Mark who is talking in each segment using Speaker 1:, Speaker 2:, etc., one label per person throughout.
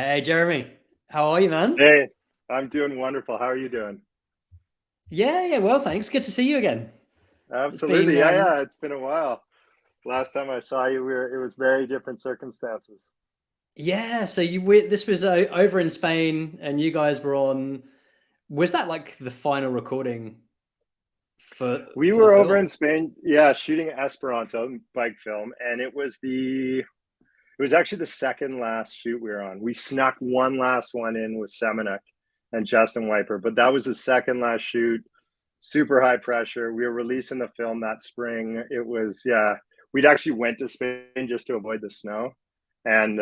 Speaker 1: Hey, Jeremy. How are you, man?
Speaker 2: Hey, I'm doing wonderful. How are you doing?
Speaker 1: Yeah, well, thanks. Good to see you again. It's been,
Speaker 2: Absolutely. Yeah. It's been a while. Last time I saw you, it was very different circumstances.
Speaker 1: yeah. So this was over in Spain, and you guys were on. Was that like the final recording for
Speaker 2: We
Speaker 1: the
Speaker 2: were over
Speaker 1: film?
Speaker 2: in Spain, yeah, shooting Esperanto bike film, and it was actually the second last shoot we were on. We snuck one last one in with Semenuk and Justin Wiper, but that was the second last shoot. Super high pressure. We were releasing the film that spring. It was, yeah, we'd actually went to Spain just to avoid the snow and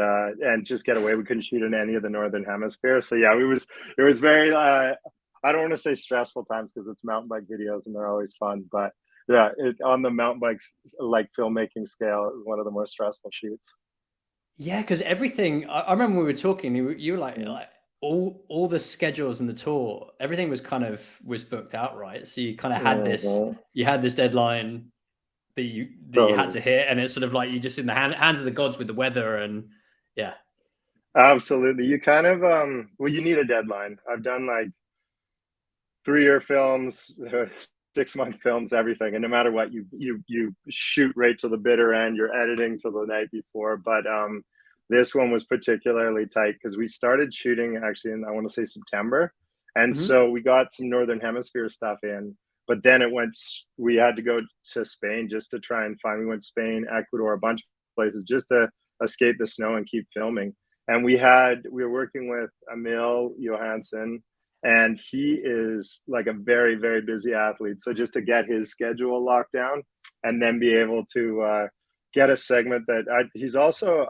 Speaker 2: just get away. We couldn't shoot in any of the northern hemisphere. So yeah, it was very I don't want to say stressful times because it's mountain bike videos and they're always fun, but yeah, on the mountain bikes like filmmaking scale, it was one of the more stressful shoots.
Speaker 1: Yeah, because everything. I remember we were talking. You were
Speaker 2: Mm.
Speaker 1: like all the schedules and the tour. Everything was booked out, right? So you kind of had this.
Speaker 2: Mhm.
Speaker 1: You had this deadline that you had
Speaker 2: Totally.
Speaker 1: to hit, and it's sort of like you just in the hands of the gods with the weather, and yeah.
Speaker 2: Absolutely. You kind of well, you need a deadline. I've done like 3-year films, 6-month films, everything. And no matter what, you shoot right to the bitter end. You're editing till the night before. But this one was particularly tight because we started shooting actually in I want to say September, and
Speaker 1: Mhm.
Speaker 2: so we got some northern hemisphere stuff in. But then it went. We had to go to Spain just to try and find. We went Spain, Ecuador, a bunch of places just to escape the snow and keep filming. And we were working with Emil Johansson, and he is like a very very busy athlete, so just to get his schedule locked down and then be able to get a segment he's also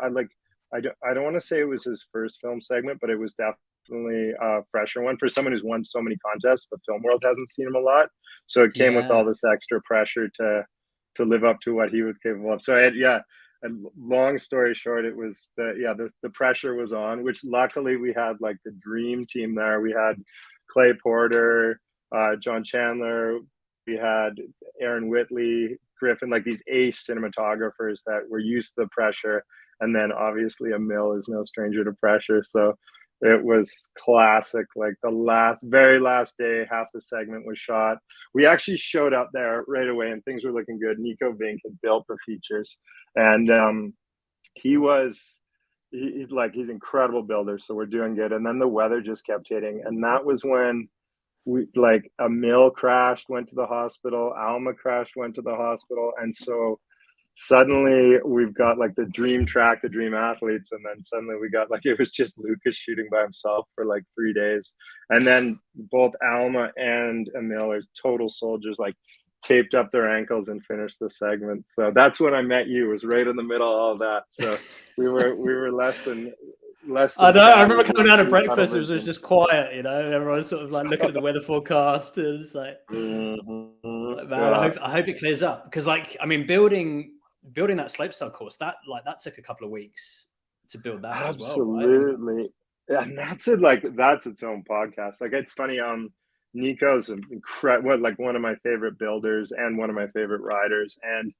Speaker 2: I don't want to say it was his first film segment, but it was definitely a fresher one for someone who's won so many contests. The film world hasn't seen him a lot, so it came with all
Speaker 1: Yeah.
Speaker 2: this extra pressure to live up to what he was capable of. So yeah, and long story short, it was the pressure was on, which luckily we had like the dream team there. We had Clay Porter, John Chandler. We had Aaron Whitley, Griffin, like these ace cinematographers that were used to the pressure. And then obviously Emil is no stranger to pressure. So it was classic. Like the very last day, half the segment was shot. We actually showed up there right away and things were looking good. Nico Vink had built the features, and he was he's incredible builder, so we're doing good. And then the weather just kept hitting, and that was when we like a mill crashed, went to the hospital, Alma crashed, went to the hospital, and so suddenly we've got like the dream track, the dream athletes, and then suddenly we got like it was just Lucas shooting by himself for like 3 days, and then both Alma and Emil are total soldiers, like taped up their ankles and finished the segment. So that's when I met you. It was right in the middle of all that. So we were less
Speaker 1: I
Speaker 2: than
Speaker 1: know. I
Speaker 2: chatty.
Speaker 1: remember
Speaker 2: We
Speaker 1: coming out of
Speaker 2: we huddled
Speaker 1: breakfast. It was
Speaker 2: into.
Speaker 1: just quiet, you know. Everyone's sort of like looking at the weather forecast, and it's
Speaker 2: Mhm.
Speaker 1: like, man,
Speaker 2: Yeah,
Speaker 1: I hope it clears up because, like, I mean, building that slopestyle course that took a couple of weeks to build that as well, right? And
Speaker 2: absolutely. Yeah, and that's it. Like that's its own podcast. Like it's funny. Nico's an incredible, like one of my favorite builders and one of my favorite riders, and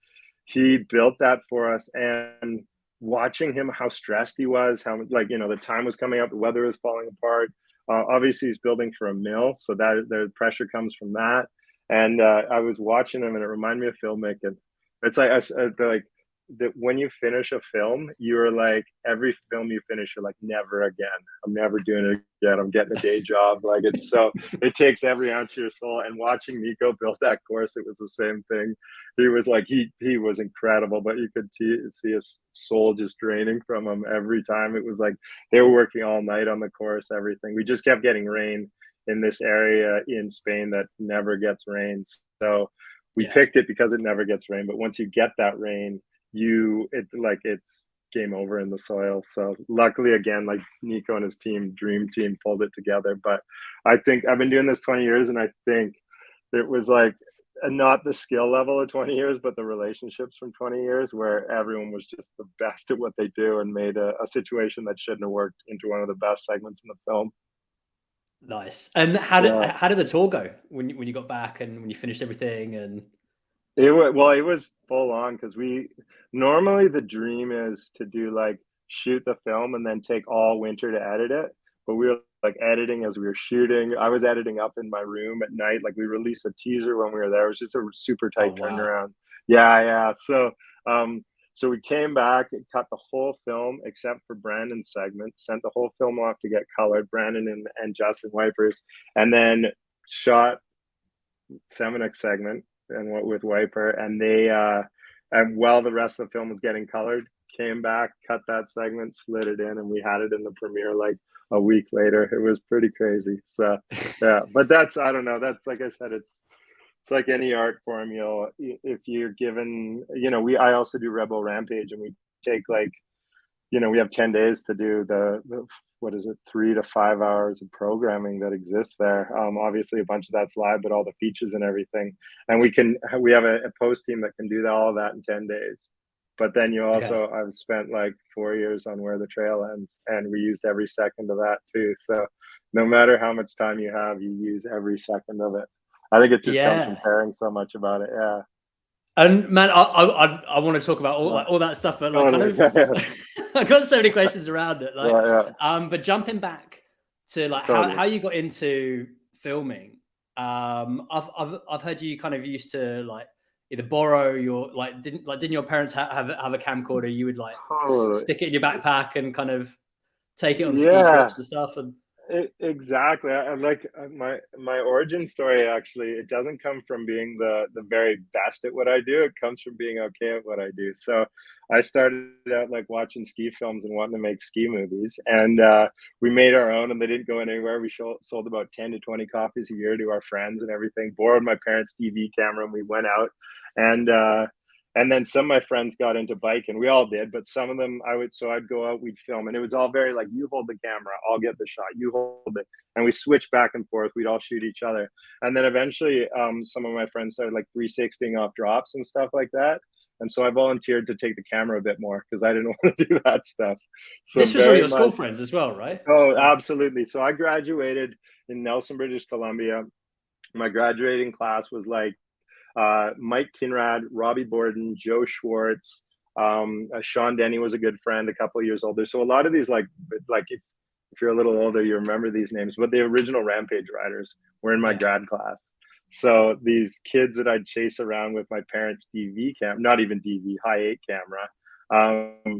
Speaker 2: he built that for us. And watching him, how stressed he was, how like the time was coming up, the weather was falling apart. Obviously, he's building for a mill, so that the pressure comes from that. And I was watching him, and it reminded me of filmmaking. It's like that when you finish a film, you're like every film you finish, you're like never again. I'm never doing it again. I'm getting a day job. Like it's so it takes every ounce of your soul. And watching Nico build that course, it was the same thing. He was like he was incredible, but you could see his soul just draining from him every time. It was like they were working all night on the course, everything. We just kept getting rain in this area in Spain that never gets rain. So we
Speaker 1: yeah,
Speaker 2: picked it because it never gets rain. But once you get that rain, it's game over in the soil. So luckily again, like Nico and his dream team pulled it together. But I think I've been doing this 20 years, and I think it was like not the skill level of 20 years, but the relationships from 20 years where everyone was just the best at what they do and made a situation that shouldn't have worked into one of the best segments in the film.
Speaker 1: nice. And
Speaker 2: Yeah.
Speaker 1: how did the tour go when you got back and when you finished everything? And
Speaker 2: It was full on because we normally the dream is to do like shoot the film and then take all winter to edit it. But we were like editing as we were shooting. I was editing up in my room at night. Like we released a teaser when we were there. It was just a super
Speaker 1: Oh
Speaker 2: tight
Speaker 1: wow.
Speaker 2: turnaround. Yeah. So we came back and cut the whole film except for Brandon's segment, sent the whole film off to get colored, Brandon and Justin Wipers, and then shot Semenuk's segment and what with Wiper, and they and while the rest of the film was getting colored, came back, cut that segment, slid it in, and we had it in the premiere like a week later. It was pretty crazy. So yeah, but that's, I don't know, that's, like I said, it's like any art form, if you're given, I also do Red Bull Rampage, and we take like, we have 10 days to do the what is it, 3 to 5 hours of programming that exists there. Obviously a bunch of that's live, but all the features and everything. And we have a post team that can do all of that in 10 days. But then
Speaker 1: Okay.
Speaker 2: I've spent like 4 years on Where the Trail Ends, and we used every second of that too. So no matter how much time you have, you use every second of it. I think it just comes from
Speaker 1: Yeah.
Speaker 2: caring so much about it. Yeah.
Speaker 1: And man, I want to talk about all, like, all that stuff, but like kind
Speaker 2: Totally.
Speaker 1: of, I've got so many questions around it. Like,
Speaker 2: Yeah.
Speaker 1: but jumping back to like
Speaker 2: Totally.
Speaker 1: how you got into filming. I've heard you kind of used to like either borrow your like didn't your parents have a camcorder? You would like
Speaker 2: Totally.
Speaker 1: stick it in your backpack and kind of take it on ski
Speaker 2: Yeah.
Speaker 1: trips and stuff. And
Speaker 2: Exactly. I like my origin story. Actually, it doesn't come from being the very best at what I do. It comes from being okay at what I do. So I started out like watching ski films and wanting to make ski movies, and we made our own, and they didn't go anywhere. We sold about 10 to 20 copies a year to our friends and everything. Borrowed my parents' DV camera, and we went out, and and then some of my friends got into biking. We all did, but some of them I'd go out, we'd film, and it was all very like, you hold the camera, I'll get the shot, you hold it. And we switched back and forth. We'd all shoot each other. And then eventually some of my friends started like 360ing off drops and stuff like that. And so I volunteered to take the camera a bit more because I didn't want to do that stuff. So
Speaker 1: this was all
Speaker 2: very
Speaker 1: your school
Speaker 2: much,
Speaker 1: friends as well, right?
Speaker 2: oh,
Speaker 1: Like,
Speaker 2: absolutely. So I graduated in Nelson, British Columbia. My graduating class was like Mike Kinrade, Robbie Bourdon, Joe Schwartz, Sean Denny was a good friend, a couple of years older. So a lot of these, like if you're a little older, you remember these names. But the original Rampage riders were in my
Speaker 1: yeah.
Speaker 2: grad class. So these kids that I'd chase around with my parents' DV cam, not even DV, high 8 camera,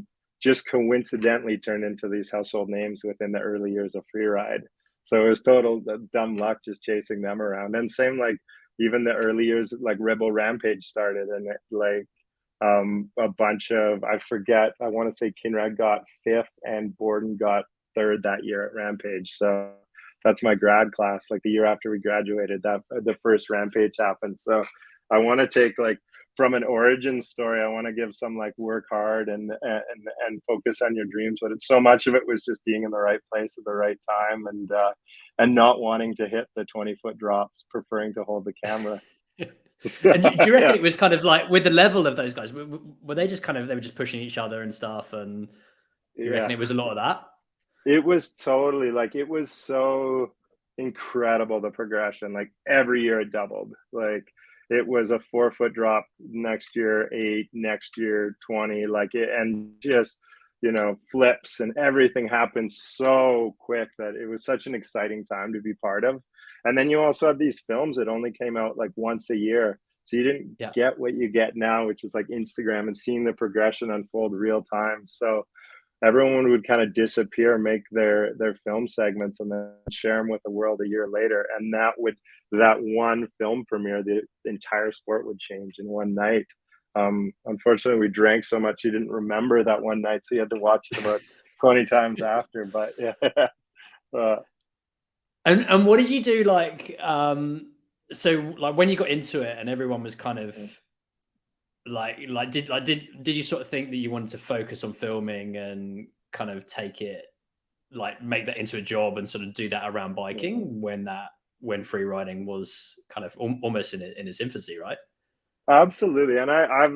Speaker 2: just coincidentally turned into these household names within the early years of Freeride. So it was total dumb luck just chasing them around. And same like even the early years, like Red Bull Rampage started, and it, like a bunch of, I forget, I want to say Kinrade got 5th and Bourdon got 3rd that year at Rampage. So that's my grad class. Like the year after we graduated, that the first Rampage happened. So I want to take like from an origin story, I want to give some like work hard and focus on your dreams. But it's so much of it was just being in the right place at the right time, and not wanting to hit the 20-foot drops, preferring to hold the camera.
Speaker 1: And do you reckon
Speaker 2: Yeah.
Speaker 1: it was kind of like with the level of those guys? Were they just kind of they were just pushing each other and stuff? And you reckon
Speaker 2: Yeah.
Speaker 1: it was a lot of that?
Speaker 2: It was totally like, it was so incredible, the progression. Like every year it doubled. Like it was a 4-foot drop next year, 8, next year, 20, like it, and just, flips and everything happened so quick that it was such an exciting time to be part of. And then you also have these films that only came out like once a year. So you didn't
Speaker 1: Yeah.
Speaker 2: get what you get now, which is like Instagram and seeing the progression unfold real time. So everyone would kind of disappear, make their film segments, and then share them with the world a year later. And that one film premiere, the entire sport would change in one night. Unfortunately, we drank so much you didn't remember that one night, so you had to watch it about 20 times after. But yeah, uh,
Speaker 1: And what did you do like? So like when you got into it and everyone was kind of did you sort of think that you wanted to focus on filming and kind of take it like make that into a job and sort of do that around biking when free riding was kind of almost in its infancy, right?
Speaker 2: absolutely. And I've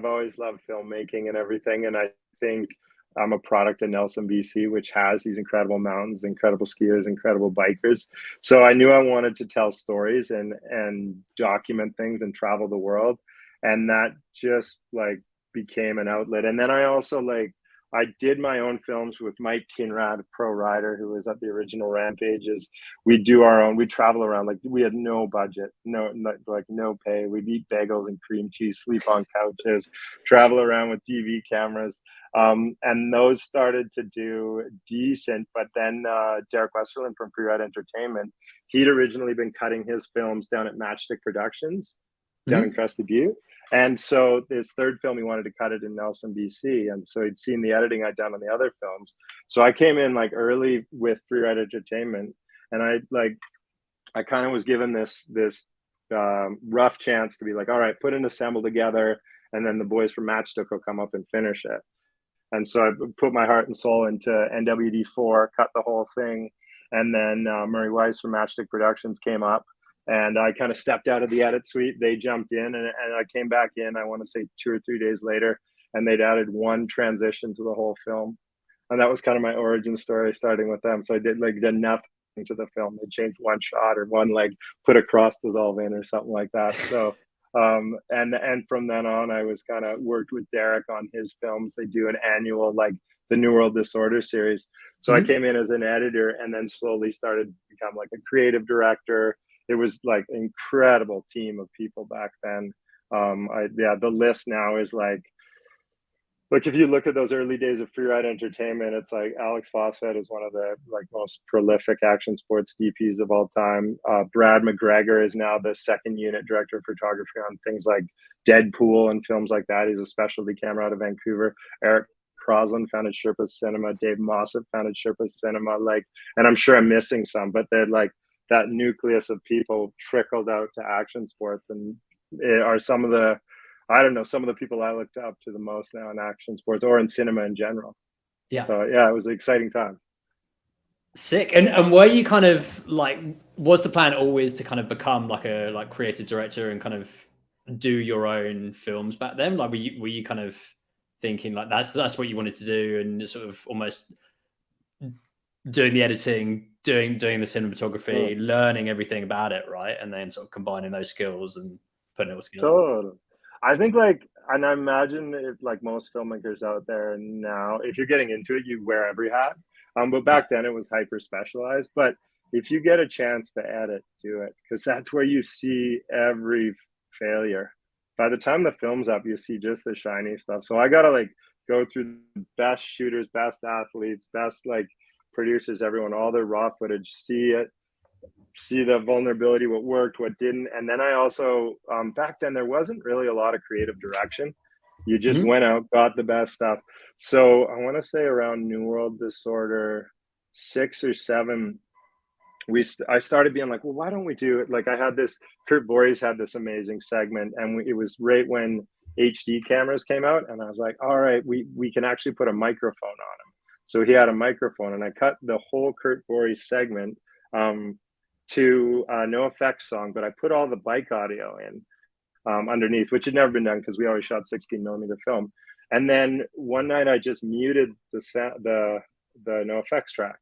Speaker 2: always loved filmmaking and everything. And I think I'm a product of Nelson, BC, which has these incredible mountains, incredible skiers, incredible bikers. So I knew I wanted to tell stories and document things and travel the world. And that just like became an outlet. And then I also like I did my own films with Mike Kinrade, pro rider, who was at the original Rampages. We do our own. We travel around. Like, we had no budget, no pay. We'd eat bagels and cream cheese, sleep on couches, travel around with TV cameras. And those started to do decent. But then Derek Westerlund from Freeride Entertainment, he'd originally been cutting his films down at Matchstick Productions down in Crested Butte. And so this third film, he wanted to cut it in Nelson, BC. And so he'd seen the editing I'd done on the other films. So I came in like early with Freeride Entertainment, and I kind of was given this rough chance to be like, all right, put an assemble together, and then the boys from Matchstick will come up and finish it. And so I put my heart and soul into NWD4, cut the whole thing. And then Murray Weiss from Matchstick Productions came up, and I kind of stepped out of the edit suite. They jumped in, and I came back in, I want to say 2 or 3 days later, and they'd added one transition to the whole film. And that was kind of my origin story, starting with them. So I did nothing to the film. They changed one shot or one leg, put a cross dissolve in or something like that. So and from then on, I was kind of worked with Derek on his films. They do an annual, like the New World Disorder series. So I came in as an editor, and then slowly started to become like a creative director. It was like an incredible team of people back then. The list now is like if you look at those early days of Freeride Entertainment, it's like Alex Phosphate is one of the like most prolific action sports DPs of all time. Brad McGregor is now the second unit director of photography on things like Deadpool and films like that. He's a specialty camera out of Vancouver. Eric Crosland founded Sherpa Cinema. Dave Mossop founded Sherpa Cinema. And I'm sure I'm missing some, but they're like that nucleus of people trickled out to action sports, and are some of the people I looked up to the most now in action sports or in cinema in general.
Speaker 1: Yeah.
Speaker 2: So yeah, it was an exciting time.
Speaker 1: Sick. And were you kind of like, was the plan always to kind of become like a creative director and kind of do your own films back then? Like, were you kind of thinking like that's what you wanted to do, and sort of almost doing the editing, doing the cinematography, learning everything about it, right? And then sort of combining those skills and putting it all together.
Speaker 2: Totally. I think and I imagine if like most filmmakers out there now, if you're getting into it, you wear every hat. But back then it was hyper specialized. But if you get a chance to edit, do it, because that's where you see every failure. By the time the film's up, you see just the shiny stuff. So I gotta go through the best shooters, best athletes, best producers, everyone, all their raw footage, see it, see the vulnerability, what worked, what didn't. And then I also, back then there wasn't really a lot of creative direction. You just went out, got the best stuff. So I want to say around New World Disorder 6 or 7, I started being like, well, why don't we do it? Like, I had this, Kurt Voorhees had this amazing segment, and it was right when HD cameras came out, and I was like, all right, we can actually put a microphone on him. So he had a microphone, and I cut the whole Kurt Voorhees segment to No Effects song, but I put all the bike audio in underneath, which had never been done because we always shot 16mm film. And then one night I just muted the No Effects track,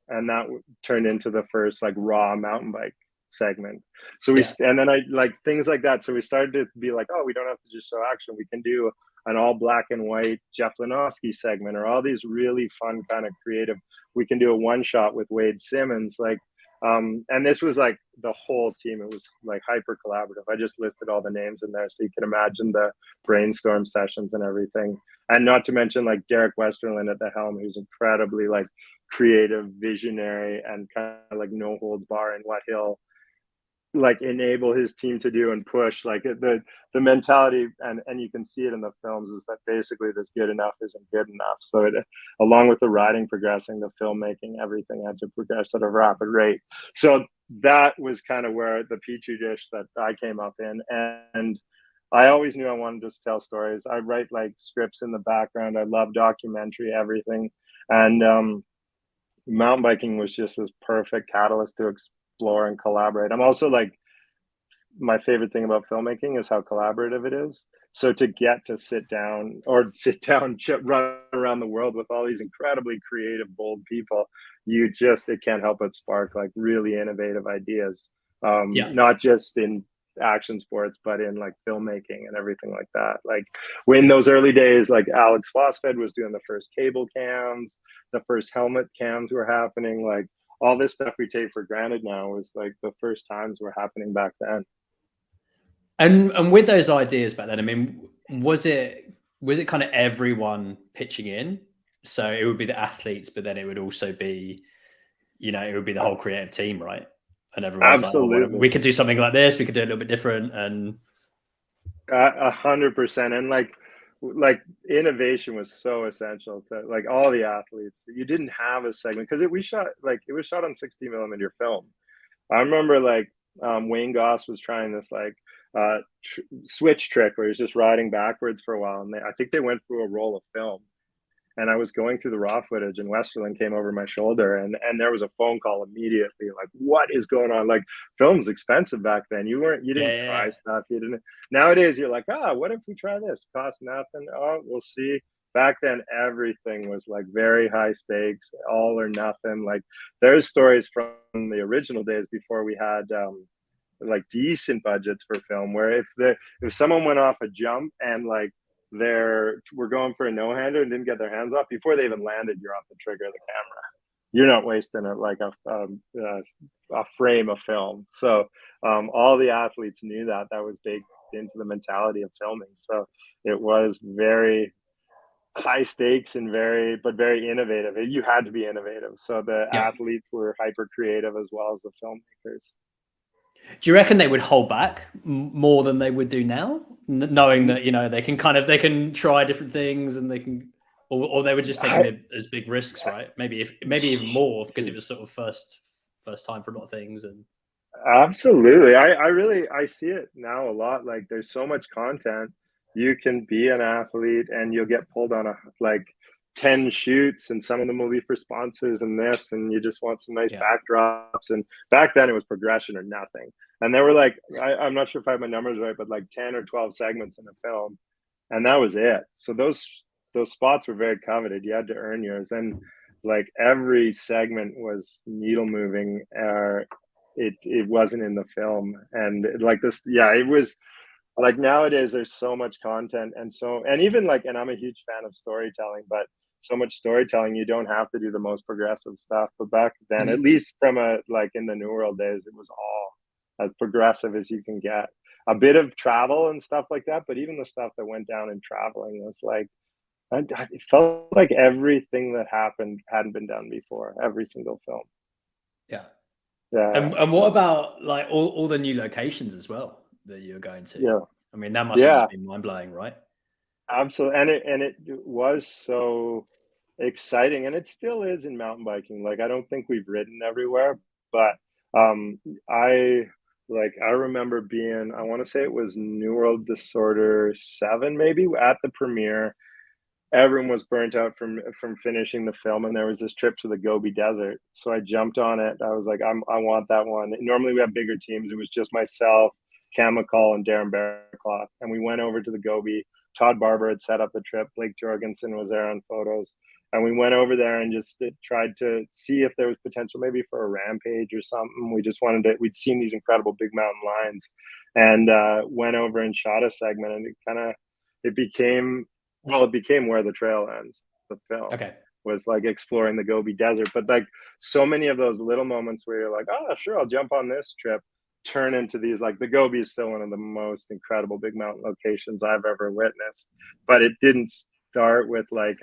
Speaker 2: and that turned into the first raw mountain bike segment. So and then I things like that. So we started to be like, oh, we don't have to just show action. We can do an all black and white Jeff Lenoski segment, or all these really fun kind of creative. We can do a one shot with Wade Simmons, and this was the whole team. It was hyper collaborative. I just listed all the names in there so you can imagine the brainstorm sessions and everything. And not to mention Derek Westerlund at the helm, who's incredibly creative, visionary, and kind of no holds bar in what he'll enable his team to do and push. The mentality, and you can see it in the films, is that basically this good enough isn't good enough. So along with the writing progressing, the filmmaking, everything had to progress at a rapid rate. So that was kind of where the petri dish that I came up in. And I always knew I wanted to tell stories. I write scripts in the background. I love documentary, everything. And mountain biking was just this perfect catalyst to explore and collaborate. I'm also my favorite thing about filmmaking is how collaborative it is. So to get to sit down, run around the world with all these incredibly creative, bold people, it can't help but spark really innovative ideas. Not just in action sports, but in like filmmaking and everything like that. Like when those early days, like Alex Fosfed was doing the first cable cams, the first helmet cams were happening. Like all this stuff we take for granted now was like the first times were happening back then.
Speaker 1: And with those ideas back then, I mean, was it kind of everyone pitching in? So it would be the athletes, but then it would also be, it would be the whole creative team, right? And everyone's like, oh,
Speaker 2: Absolutely.
Speaker 1: we could do something like this. We could do it a little bit different. And
Speaker 2: 100%. And like innovation was so essential to like all the athletes. You didn't have a segment because it was shot on 60 millimeter film. I remember like Wayne Goss was trying this like switch trick where he's just riding backwards for a while, and I think they went through a roll of film. And I was going through the raw footage, and Westerland came over my shoulder, and there was a phone call immediately, like, "What is going on?" Like, film's expensive back then. You didn't try stuff. You didn't. Nowadays, you're like, what if we try this? Cost nothing. Oh, we'll see. Back then, everything was like very high stakes, all or nothing. Like, there's stories from the original days before we had like decent budgets for film, where if someone went off a jump and like we're going for a no-hander and didn't get their hands off before they even landed, you're off the trigger of the camera. You're not wasting it like a frame of film. So all the athletes knew that was baked into the mentality of filming. So it was very high stakes and very innovative. You had to be innovative. So the athletes were hyper creative as well as the filmmakers.
Speaker 1: Do you reckon they would hold back more than they would do now, knowing that they can try different things and they can, or they were just taking it as big risks, right? Maybe even more because it was sort of first time for a lot of things. And
Speaker 2: absolutely, I see it now a lot. Like there's so much content. You can be an athlete and you'll get pulled on 10 shoots, and some of them will be for sponsors and this, and you just want some nice backdrops. And back then it was progression or nothing. And there were like, I'm not sure if I have my numbers right, but like 10 or 12 segments in a film, and that was it. So those spots were very coveted. You had to earn yours, and like every segment was needle moving. It wasn't in the film, and like this, it was. Like nowadays there's so much content, and even like, and I'm a huge fan of storytelling, but so much storytelling, you don't have to do the most progressive stuff. But back then, at least from in the New World days, it was all as progressive as you can get. A bit of travel and stuff like that, but even the stuff that went down in traveling was like, it felt like everything that happened hadn't been done before. Every single film.
Speaker 1: Yeah.
Speaker 2: Yeah.
Speaker 1: And what about like all the new locations as well that you're going to?
Speaker 2: Yeah.
Speaker 1: I mean, that must have just been mind blowing, right?
Speaker 2: Absolutely. And it was so exciting, and it still is in mountain biking. Like I don't think we've ridden everywhere, but I remember being, I want to say it was New World Disorder 7 maybe, at the premiere. Everyone was burnt out from finishing the film, and there was this trip to the Gobi Desert. So I jumped on it. I was like, I want that one. Normally we have bigger teams. It was just myself, Cam McCall, and Darren Bearclough, and we went over to the Gobi. Todd Barber had set up the trip. Blake Jorgensen was there on photos, and we went over there and just tried to see if there was potential maybe for a rampage or something. We just wanted to. We'd seen these incredible big mountain lines, and went over and shot a segment, and it became where the trail ends. The film was like exploring the Gobi Desert, but like so many of those little moments where you're like, oh, sure, I'll jump on this trip, turn into these, like the Gobi is still one of the most incredible big mountain locations I've ever witnessed. But it didn't start with like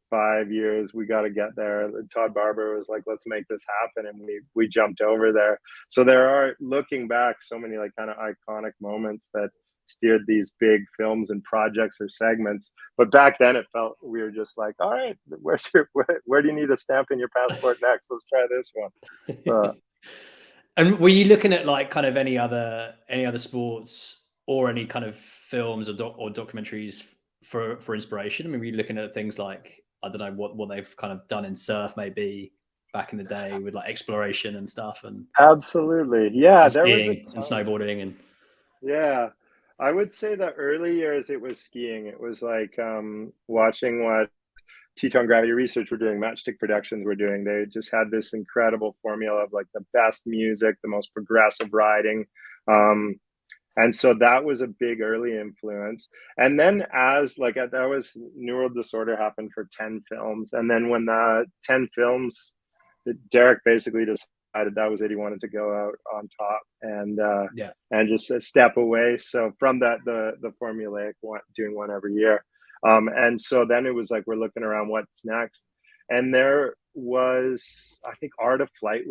Speaker 2: 5 years, we got to get there. Todd Barber was like, let's make this happen, and we jumped over there. So there are, looking back, so many like kind of iconic moments that steered these big films and projects or segments. But back then it felt, we were just like, all right, where do you need a stamp in your passport next? Let's try this one.
Speaker 1: And were you looking at like kind of any other sports or any kind of films or documentaries for inspiration? I mean, were you looking at things like, I don't know, what they've kind of done in surf maybe back in the day with like exploration and stuff? And
Speaker 2: absolutely, yeah,
Speaker 1: and
Speaker 2: there was
Speaker 1: skiing and snowboarding and
Speaker 2: I would say the early years it was skiing. It was like watching what Teton Gravity Research were doing, Matchstick Productions were doing. They just had this incredible formula of like the best music, the most progressive riding. And so that was a big early influence. And then as like that was New World Disorder happened for 10 films. And then when the 10 films, Derek basically decided that was it. He wanted to go out on top and just step away. So from that, the formulaic one, doing one every year. And so then it was like, we're looking around what's next. And there was, I think Art of Flight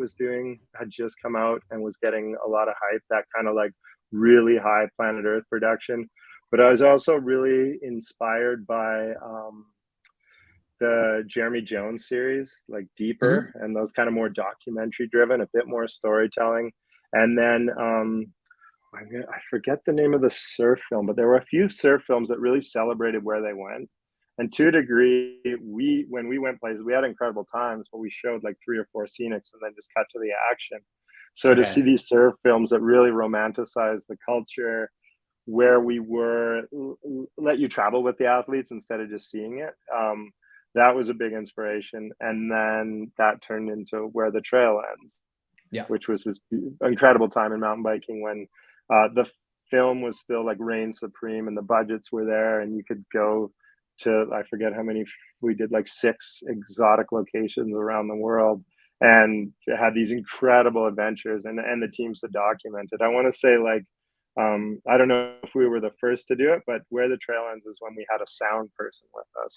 Speaker 2: had just come out and was getting a lot of hype, that kind of like really high planet Earth production. But I was also really inspired by the Jeremy Jones series, like Deeper, and those kind of more documentary driven, a bit more storytelling. And then I forget the name of the surf film, but there were a few surf films that really celebrated where they went. And to a degree, when we went places, we had incredible times, but we showed like 3 or 4 scenics and then just cut to the action. So to see these surf films that really romanticize the culture, where we were, let you travel with the athletes instead of just seeing it, that was a big inspiration. And then that turned into Where the Trail Ends, which was this incredible time in mountain biking when the film was still like reign supreme and the budgets were there, and you could go to, I forget how many, we did like 6 exotic locations around the world and had these incredible adventures, and the teams to document it. I want to say like, I don't know if we were the first to do it, but Where the Trail Ends is when we had a sound person with us.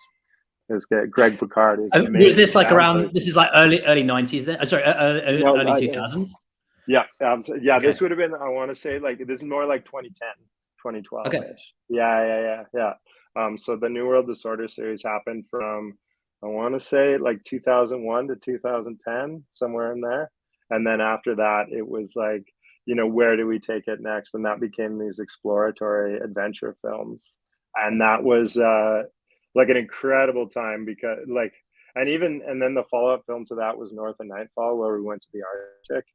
Speaker 2: It was Greg Picard.
Speaker 1: Was this like around, this is like early 90s then? Sorry, early 2000s?
Speaker 2: Yeah. Yeah. Okay. This would have been, I want to say like, this is more like 2010, 2012 -ish. Okay. Yeah. So the New World Disorder series happened from, I want to say like 2001 to 2010, somewhere in there. And then after that, it was like, you know, where do we take it next? And that became these exploratory adventure films. And that was like an incredible time because like, and then the follow-up film to that was North of Nightfall, where we went to the Arctic.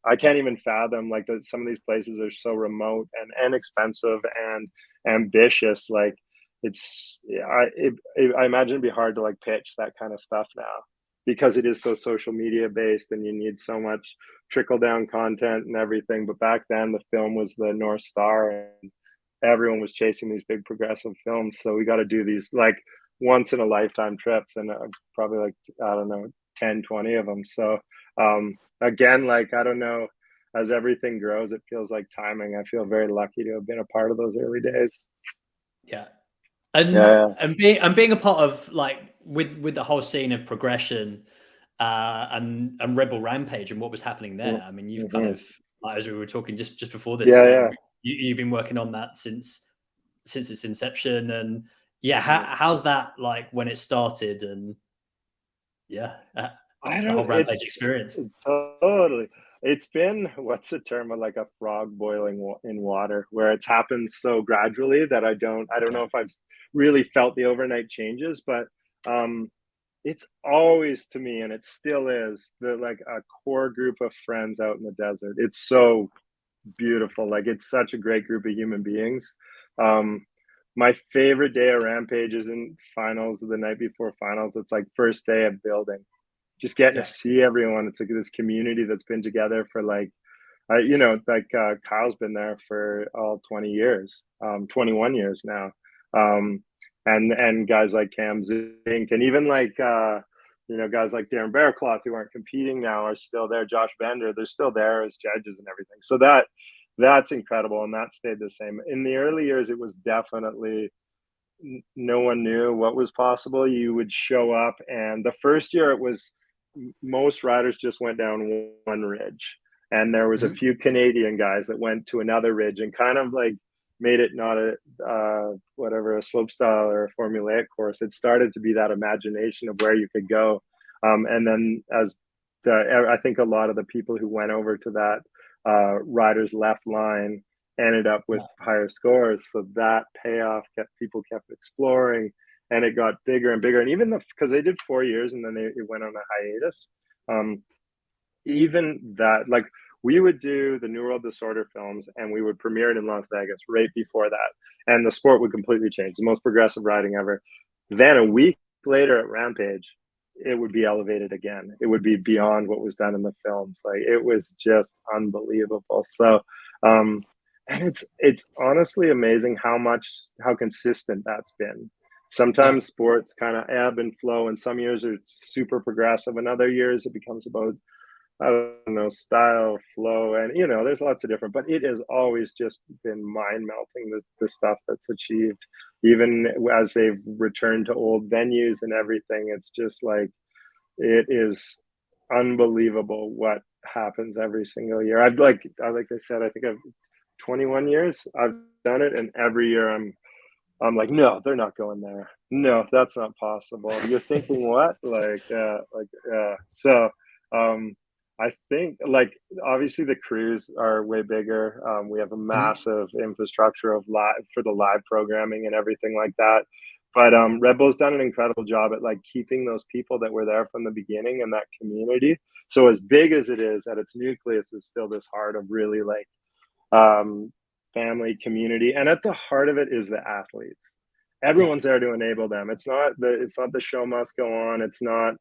Speaker 2: I can't even fathom like some of these places are so remote and inexpensive and ambitious. Like I imagine it'd be hard to like pitch that kind of stuff now because it is so social media based and you need so much trickle down content and everything. But back then the film was the North Star and everyone was chasing these big progressive films. So we got to do these like once in a lifetime trips, and probably like, I don't know, 10, 20 of them. So again, like, I don't know, as everything grows, it feels like timing. I feel very lucky to have been a part of those early days.
Speaker 1: Yeah. And being a part of like with the whole scene of progression and Red Bull Rampage and what was happening there. I mean, you've kind of, like, as we were talking just before this, you've been working on that since its inception. And how's that like when it started? And the whole Rampage experience.
Speaker 2: Totally. It's been, what's the term, of like a frog boiling in water, where it's happened so gradually that I don't know if I've really felt the overnight changes, but it's always, to me, and it still is, like a core group of friends out in the desert. It's so beautiful. Like, it's such a great group of human beings. My favorite day of Rampage isn't finals, the night before finals. It's like first day of building. Just getting to see everyone. It's like this community that's been together for like, Kyle's been there for all 20 years, 21 years now. And guys like Cam Zink, and even like, guys like Darren Bearcloth, who aren't competing now, are still there. Josh Bender, they're still there as judges and everything. So that's incredible. And that stayed the same. In the early years, it was definitely, no one knew what was possible. You would show up, and the first year it was, most riders just went down one ridge, and there was a few Canadian guys that went to another ridge and kind of like made it not a slope style or a formulaic course. It started to be that imagination of where you could go, and then I think a lot of the people who went over to that riders left line ended up with higher scores. So that payoff people kept exploring, and it got bigger and bigger. And even because they did 4 years and then it went on a hiatus. Even that, like, we would do the New World Disorder films and we would premiere it in Las Vegas right before that. And the sport would completely change, the most progressive riding ever. Then a week later at Rampage, it would be elevated again. It would be beyond what was done in the films. Like, it was just unbelievable. So, And it's honestly amazing how consistent that's been.
Speaker 1: Yeah.
Speaker 2: Sometimes sports kind of ebb and flow, and some years are super progressive, and other years it becomes about, I don't know, style, flow, and there's lots of different. But it has always just been mind melting, the stuff that's achieved, even as they've returned to old venues and everything. It's just like it is unbelievable what happens every single year. Like I said, I think I've 21 years I've done it, and every year I'm like, no, they're not going there. No, that's not possible. You're thinking what? So I think, like, obviously the crews are way bigger. We have a
Speaker 1: Mhm.
Speaker 2: massive infrastructure of live for the live programming and everything like that. But Red Bull's done an incredible job at like keeping those people that were there from the beginning and that community. So as big as it is, at its nucleus is still this heart of really like um, family, community, and at the heart of it is the athletes.
Speaker 1: Yeah.
Speaker 2: Everyone's there to enable them. It's not the show must go on. It's not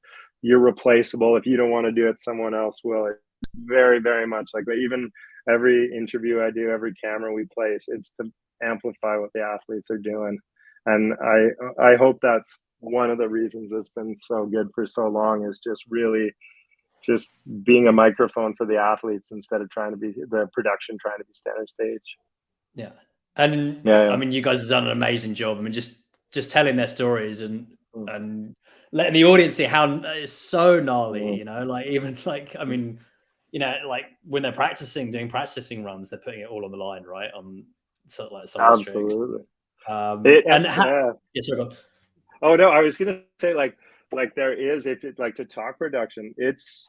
Speaker 2: you're replaceable. If you don't want to do it, someone else will. It's very, very much like that. Even every interview I do, every camera we place, it's to amplify what the athletes are doing. And I hope that's one of the reasons it's been so good for so long, is just really just being a microphone for the athletes instead of trying to be the production, trying to be center stage.
Speaker 1: Yeah. And
Speaker 2: Yeah,
Speaker 1: I
Speaker 2: yeah.
Speaker 1: mean, you guys have done an amazing job. I mean, just telling their stories
Speaker 2: Mm,
Speaker 1: and letting the audience see how it's so gnarly,
Speaker 2: mm.
Speaker 1: you know, like even like I mean, you know, like when they're practicing, doing practicing runs, they're putting it all on the line, right? On sort of like some of these tricks.
Speaker 2: Absolutely. It
Speaker 1: And how,
Speaker 2: yeah.
Speaker 1: yeah, sorry, go on.
Speaker 2: Oh no, I was gonna say like there is, if it like to talk production, it's,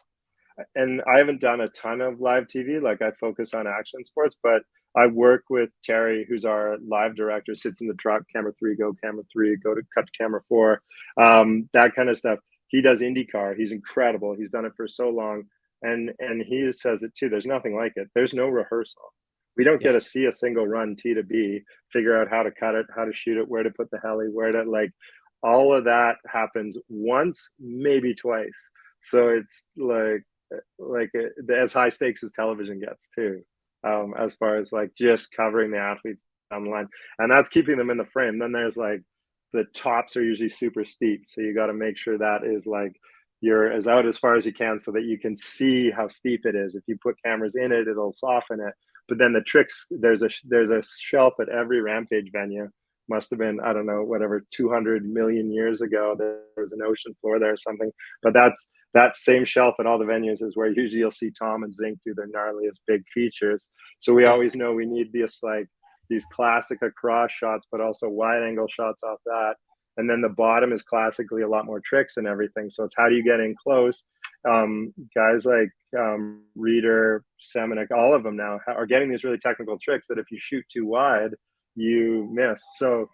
Speaker 2: and I haven't done a ton of live TV. Like I focus on action sports, but I work with Terry, who's our live director, sits in the truck, camera three, go to cut to camera four, that kind of stuff. He does IndyCar. He's incredible. He's done it for so long. And he says it too. There's nothing like it. There's no rehearsal. We don't get
Speaker 1: Yeah,
Speaker 2: to see a single run T to B, figure out how to cut it, how to shoot it, where to put the heli, where to like, all of that happens once, maybe twice. So it's as high stakes as television gets too, as far as like just covering the athletes down the line, and that's keeping them in the frame. Then there's like the tops are usually super steep, so you got to make sure that is like you're as out as far as you can so that you can see how steep it is. If you put cameras in it, it'll soften it. But then the tricks, there's a shelf at every Rampage venue. Must have been, I don't know, whatever, 200 million years ago, there was an ocean floor there or something. But that same shelf at all the venues is where usually you'll see Tom and Zink do their gnarliest big features. So we
Speaker 1: yeah,
Speaker 2: always know we need this like these classic across shots, but also wide angle shots off that. And then the bottom is classically a lot more tricks and everything. So it's how do you get in close? Guys like Reader, Semenuk, all of them now are getting these really technical tricks that if you shoot too wide, you miss. So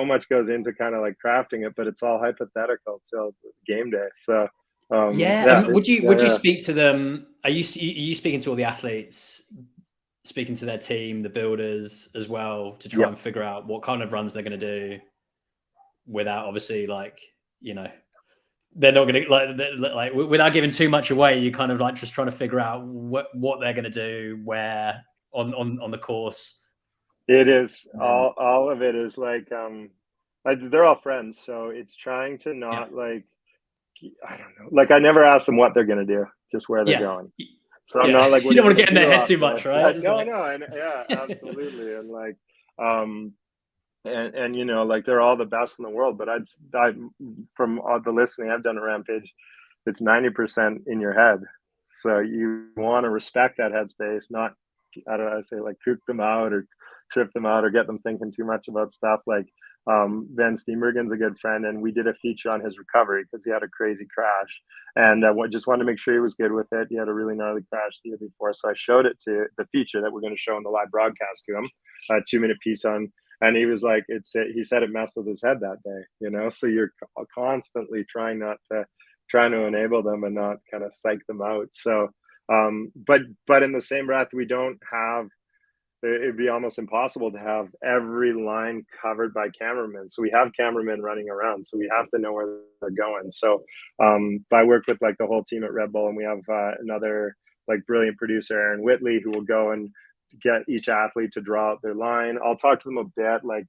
Speaker 2: much goes into kind of like crafting it, but it's all hypothetical till game day. So
Speaker 1: yeah.
Speaker 2: yeah,
Speaker 1: And would you
Speaker 2: yeah,
Speaker 1: speak to them? Are you speaking to all the athletes, speaking to their team, the builders as well, to try
Speaker 2: yep.
Speaker 1: and figure out what kind of runs they're going to do without obviously like you know they're not going to like without giving too much away. You kind of like just trying to figure out what they're going to do where on the course.
Speaker 2: It is
Speaker 1: And
Speaker 2: all of it is like they're all friends, so it's trying to
Speaker 1: yeah,
Speaker 2: not like, I don't know. Like I never ask them what they're gonna do, just where they're
Speaker 1: yeah,
Speaker 2: going. So I'm
Speaker 1: yeah.
Speaker 2: not like,
Speaker 1: You
Speaker 2: what are
Speaker 1: don't
Speaker 2: you
Speaker 1: want to
Speaker 2: gonna
Speaker 1: get in their
Speaker 2: do
Speaker 1: head
Speaker 2: off
Speaker 1: too
Speaker 2: there?
Speaker 1: much,
Speaker 2: Yeah,
Speaker 1: right? It's
Speaker 2: no,
Speaker 1: like
Speaker 2: no, and yeah, absolutely. And like and like they're all the best in the world, but I from all the listening I've done at Rampage, it's 90% in your head. So you want to respect that headspace, not, I don't know, I say like kook them out or trip them out or get them thinking too much about stuff. Like Van Steenbergen's a good friend, and we did a feature on his recovery because he had a crazy crash, and just wanted to make sure he was good with it. He had a really gnarly crash the year before, so I showed it to the feature that we're going to show in the live broadcast to him, a 2 minute piece on. And he was like, he said it messed with his head that day. So you're constantly trying to enable them and not kind of psych them out. So but in the same breath, we don't have, it'd be almost impossible to have every line covered by cameramen. So we have cameramen running around, so we have to know where they're going. So I work with like the whole team at Red Bull, and we have another like brilliant producer, Aaron Whitley, who will go and get each athlete to draw out their line. I'll talk to them a bit. Like,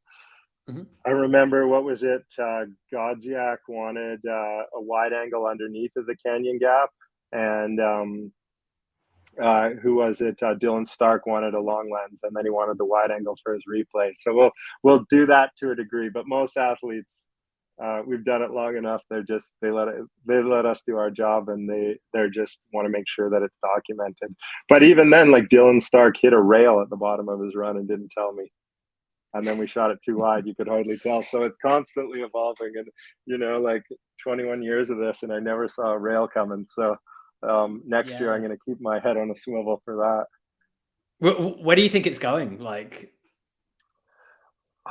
Speaker 1: Mhm.
Speaker 2: I remember, what was it? Godziak wanted a wide angle underneath of the canyon gap, and who was it? Dylan Stark wanted a long lens, and then he wanted the wide angle for his replay. So we'll do that to a degree, but most athletes, we've done it long enough. They let us do our job, and they're just want to make sure that it's documented. But even then, like, Dylan Stark hit a rail at the bottom of his run and didn't tell me. And then we shot it too wide. You could hardly tell. So it's constantly evolving. And, like 21 years of this, and I never saw a rail coming. So next year, I'm going to keep my head on a swivel for
Speaker 1: that. Where do you think it's going? Like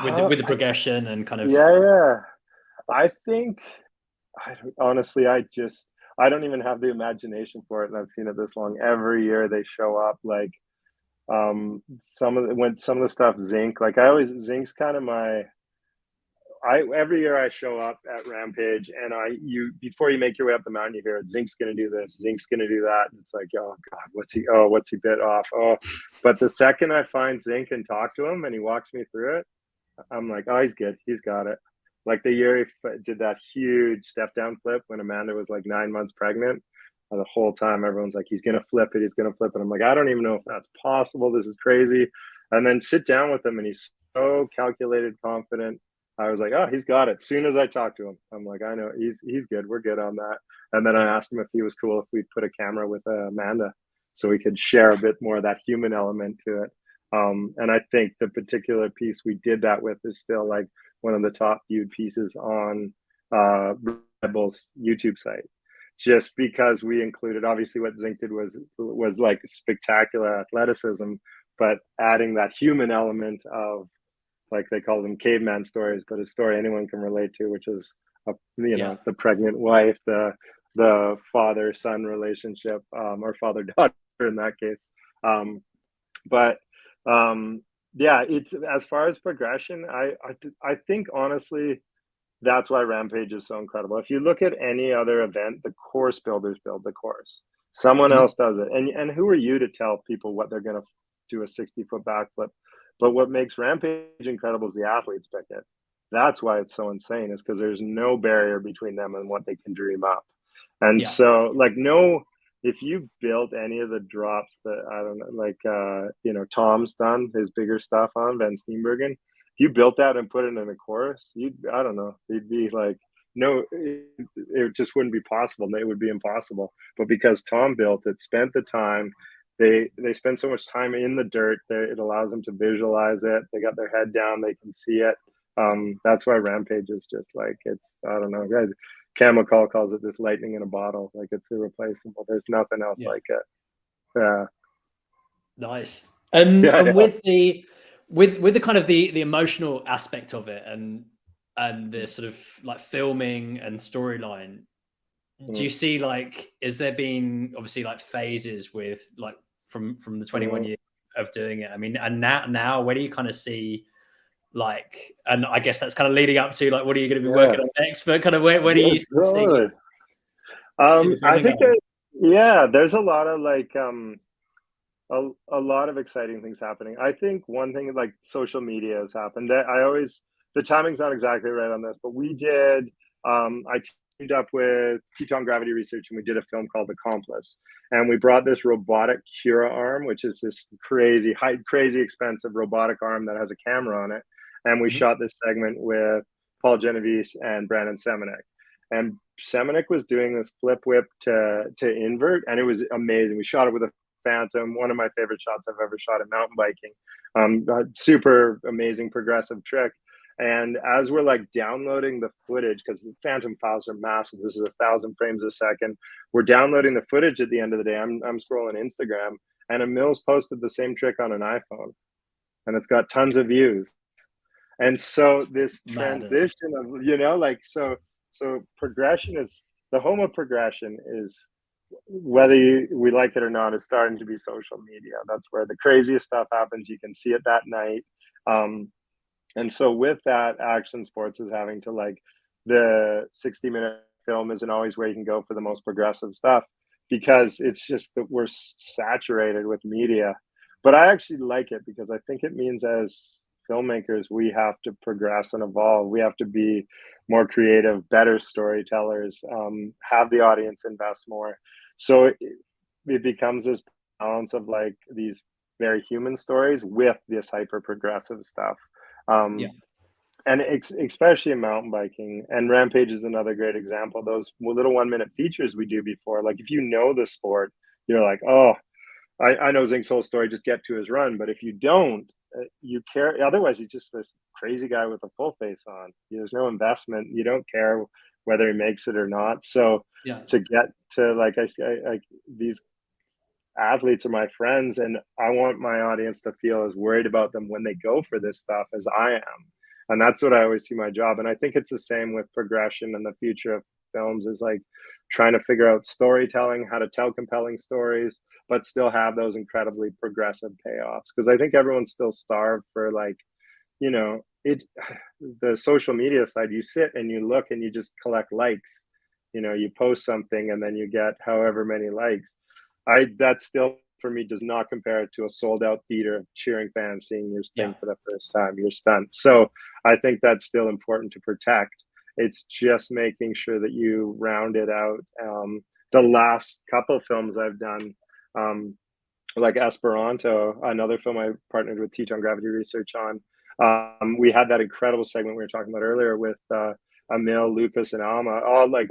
Speaker 1: with the progression and kind of.
Speaker 2: Yeah. I think, honestly, I don't even have the imagination for it. And I've seen it this long. Every year they show up, like, some of the stuff, Zinc, like, Zinc's kind of every year I show up at Rampage, and before you make your way up the mountain, you hear Zinc's gonna do this, Zinc's gonna do that, and it's like, oh god, what's he bit off? But the second I find Zinc and talk to him and he walks me through it, I'm like, oh, he's good, he's got it. Like the year he did that huge step down flip when Amanda was like 9 months pregnant, the whole time everyone's like, he's gonna flip it, I'm like, I don't even know if that's possible, this is crazy. And then sit down with him, and he's so calculated, confident. I was like, oh, he's got it. As soon as I talked to him, I'm like, I know he's good, we're good on that. And then I asked him if he was cool if we put a camera with Amanda, so we could share a bit more of that human element to it. And I think the particular piece we did that with is still like one of the top viewed pieces on Red Bull's YouTube site, just because we included, obviously what Zinc did was like spectacular athleticism, but adding that human element of, like, they call them caveman stories, but a story anyone can relate to, which is the pregnant wife, the father-son relationship, or father-daughter in that case. It's, as far as progression, I think honestly that's why Rampage is so incredible. If you look at any other event, the course builders build the course. Someone else does it. And who are you to tell people what they're going to do a 60-foot backflip? But what makes Rampage incredible is the athletes pick it. That's why it's so insane, is because there's no barrier between them and what they can dream up. And so, like, if you built any of the drops that, I don't know, like, Tom's done his bigger stuff on Van Steenbergen, if you built that and put it in a course, I don't know, it'd be like, no, it just wouldn't be possible. It would be impossible. But because Tom built it, spent the time, they spend so much time in the dirt that it allows them to visualize it. They got their head down, they can see it. That's why Rampage is just like, it's, I don't know, guys. Cam McCall calls it this lightning in a bottle. Like, it's irreplaceable. There's nothing else like it. Yeah.
Speaker 1: Nice. And with the kind of the emotional aspect of it, and the sort of like filming and storyline, do you see, like, is there been obviously like phases with, like, from the 21 years of doing it? I mean, and now where do you kind of see, like, and I guess that's kind of leading up to, like, what are you going to be working on next? But kind of where do you see?
Speaker 2: I think that, there's a lot of like a lot of exciting things happening. I think one thing, like, social media has happened. The timing's not exactly right on this, but we did. I teamed up with Teton Gravity Research, and we did a film called Accomplice, and we brought this robotic Cura arm, which is this crazy expensive robotic arm that has a camera on it, and we shot this segment with Paul Genovese and Brandon Semenuk. And Semenuk was doing this flip whip to invert, and it was amazing. We shot it with a Phantom, one of my favorite shots I've ever shot in mountain biking. Super amazing progressive trick. And as we're like downloading the footage, because the Phantom files are massive, this is 1,000 frames a second. We're downloading the footage at the end of the day. I'm scrolling Instagram, and Emil's posted the same trick on an iPhone, and it's got tons of views. And so this transition of, so progression is, the home of progression is, whether we like it or not, is starting to be social media. That's where the craziest stuff happens. You can see it that night. And so with that, action sports is having to, like, the 60-minute film isn't always where you can go for the most progressive stuff, because it's just that we're saturated with media. but I actually like it because I think it means as filmmakers we have to progress and evolve. We have to be more creative, better storytellers, have the audience invest more. So it becomes this balance of like these very human stories with this hyper progressive stuff.
Speaker 1: Yeah.
Speaker 2: And especially in mountain biking, and Rampage is another great example. Those little 1 minute features we do before, like if you know the sport, you're like, oh, I know Zink's whole story, just get to his run. But if you don't, you care. Otherwise, he's just this crazy guy with a full face on. There's no investment. You don't care whether he makes it or not. So
Speaker 1: Yeah.
Speaker 2: to get to, like I say, like these athletes are my friends, and I want my audience to feel as worried about them when they go for this stuff as I am. And that's what I always see my job. And I think it's the same with progression and the future of films, is like trying to figure out storytelling, how to tell compelling stories, but still have those incredibly progressive payoffs. Because I think everyone's still starved for, like, you know, it, the social media side, you sit and you look and you just collect likes. You know, you post something and then you get however many likes. That still for me does not compare to a sold out theater of cheering fans seeing your thing for the first time, your stunt. So I think that's still important to protect. It's just making sure that you round it out. The last couple films I've done, like Esperanto, another film I partnered with Teton Gravity Research on, we had that incredible segment we were talking about earlier with Emil, Lucas, and Alma, all like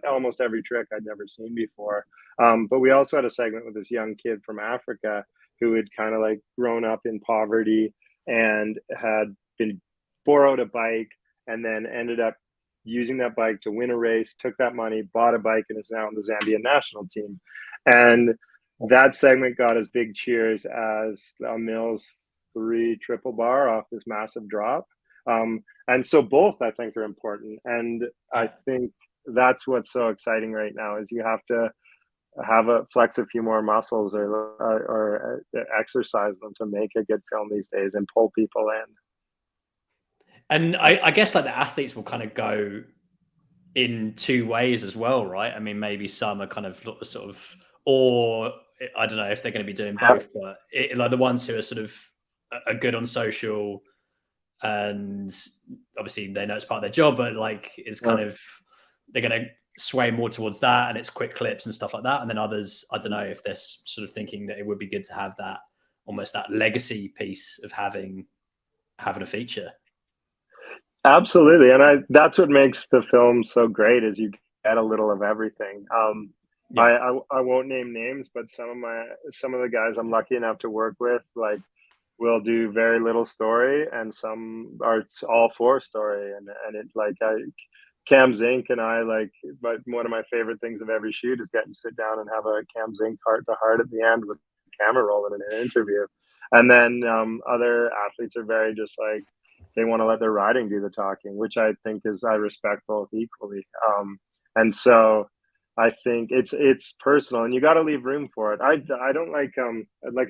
Speaker 2: almost every trick I'd never seen before. But we also had a segment with this young kid from Africa who had kind of like grown up in poverty and had been borrowed a bike and then ended up using that bike to win a race, took that money, bought a bike, and is now in the Zambian national team. And that segment got as big cheers as Emil's 3 triple bar off this massive drop. And so both I think are important. And I think that's what's so exciting right now is you have to flex a few more muscles or exercise them to make a good film these days and pull people in.
Speaker 1: And I guess like the athletes will kind of go in two ways as well, right? I mean, maybe some are kind of sort of, or I don't know if they're going to be doing both, but like the ones who are sort of are good on social and obviously they know it's part of their job, but like it's kind of, they're going to sway more towards that and it's quick clips and stuff like that. And then others, I don't know if they're sort of thinking that it would be good to have that, almost that legacy piece of having a feature.
Speaker 2: Absolutely. And that's what makes the film so great is you get a little of everything. I won't name names, but some of the guys I'm lucky enough to work with, like, will do very little story and some are all for story. And it like Cam Zink and I, like, but one of my favorite things of every shoot is getting to sit down and have a Cam Zink heart to heart at the end with the camera rolling in an interview. And then other athletes are very just like, they want to let their riding do the talking, which I think I respect both equally. And so I think it's personal and you got to leave room for it. I don't like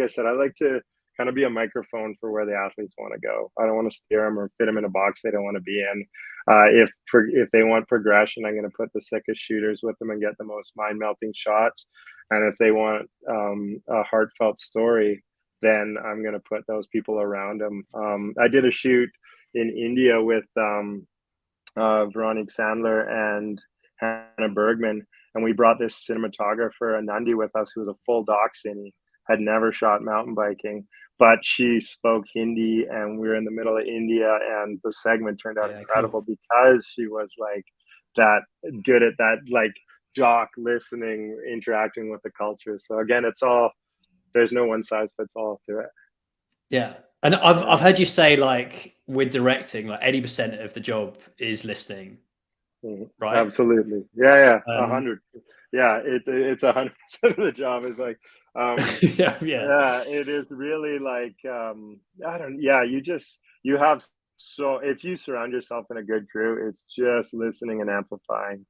Speaker 2: I said, I like to kind of be a microphone for where the athletes want to go. I don't want to steer them or fit them in a box they don't want to be in. If they want progression, I'm going to put the sickest shooters with them and get the most mind-melting shots. And if they want a heartfelt story, then I'm going to put those people around them. I did a shoot in India with Veronique Sandler and Hannah Bergman, and we brought this cinematographer, Anandi, with us, who was a full doc cine, had never shot mountain biking, but she spoke Hindi, and we were in the middle of India, and the segment turned out incredible because she was like that good at that, like doc listening, interacting with the culture. So again, there's no one size fits all to it.
Speaker 1: Yeah. And I've heard you say, like, with directing, like 80% of the job is listening, right?
Speaker 2: Absolutely. Yeah. 100. Yeah. It's 100% of the job is like,
Speaker 1: yeah.
Speaker 2: It is really like, you have, so if you surround yourself in a good crew, it's just listening and amplifying.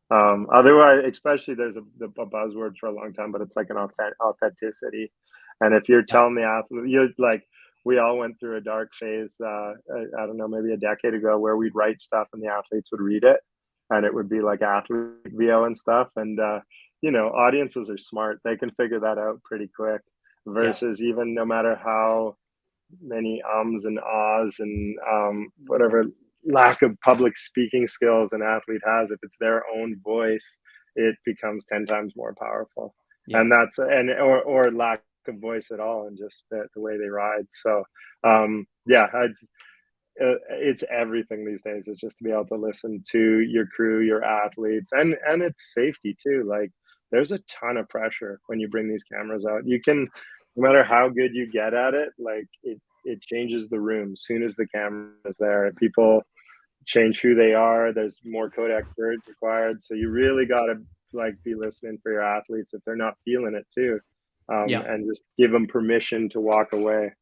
Speaker 2: Otherwise, especially there's a buzzword for a long time, but it's like an authenticity. And if you're telling the athlete, you like, we all went through a dark phase, I don't know, maybe a decade ago, where we'd write stuff and the athletes would read it and it would be like athlete VO and stuff. And, audiences are smart. They can figure that out pretty quick. versus even no matter how many ums and ahs and whatever lack of public speaking skills an athlete has, if it's their own voice, it becomes 10 times more powerful. And that's or lack of voice at all, and just the way they ride. So it's everything these days. It's just to be able to listen to your crew, your athletes, and it's safety too. Like, there's a ton of pressure when you bring these cameras out. You can, no matter how good you get at it, like it changes the room as soon as the camera's there. People change who they are. There's more Kodak courage required. So you really got to like be listening for your athletes if they're not feeling it too, and just give them permission to walk away.